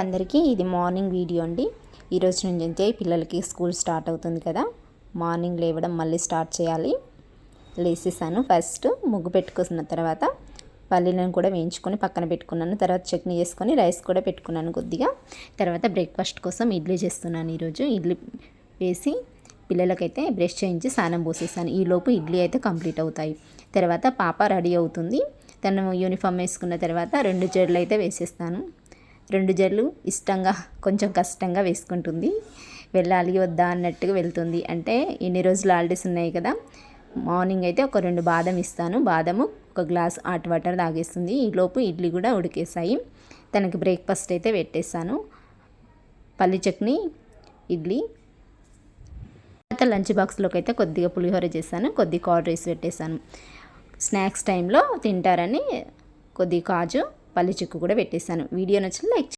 అందరికీ ఇది morning video అండి. ఈరోజు నుంచి అయితే పిల్లలకి స్కూల్ స్టార్ట్ అవుతుంది కదా. మార్నింగ్ లేవడం మళ్ళీ స్టార్ట్ చేయాలి. లేసేసాను. ఫస్ట్ ముగ్గు పెట్టుకున్న తర్వాత పల్లీలను కూడా వేయించుకొని పక్కన పెట్టుకున్నాను. తర్వాత చట్నీ చేసుకొని రైస్ కూడా పెట్టుకున్నాను కొద్దిగా. తర్వాత బ్రేక్ఫాస్ట్ కోసం ఇడ్లీ చేస్తున్నాను. ఈరోజు ఇడ్లీ వేసి పిల్లలకైతే బ్రష్ చేయించి స్నానం పోసేసాను. ఈలోపు ఇడ్లీ అయితే కంప్లీట్ అవుతాయి. తర్వాత పాప రెడీ అవుతుంది. తను యూనిఫామ్ వేసుకున్న తర్వాత 2 జడలు అయితే వేసేస్తాను. 2 జడలు ఇష్టంగా కొంచెం కష్టంగా వేసుకుంటుంది. వెళ్ళాలి వద్దా అన్నట్టుగా వెళ్తుంది. అంటే ఇన్ని రోజులు హాలిడేస్ ఉన్నాయి కదా. మార్నింగ్ అయితే ఒక 2 బాదం ఇస్తాను. బాదము ఒక గ్లాస్ హాట్ వాటర్ తాగేస్తుంది. ఈలోపు ఇడ్లీ కూడా ఉడికేసాయి. తనకి బ్రేక్ఫాస్ట్ అయితే పెట్టేస్తాను. పల్లి చట్నీ, ఇడ్లీ. తర్వాత లంచ్ బాక్స్లోకి అయితే కొద్దిగా పులిహోర చేశాను. కొద్దిగా కర్డ్ రైస్ పెట్టేశాను. స్నాక్స్ టైంలో తింటారని కొద్దిగా కాజు పల్లి చిక్కు కూడా పెట్టేశాను. వీడియో నచ్చిన లైక్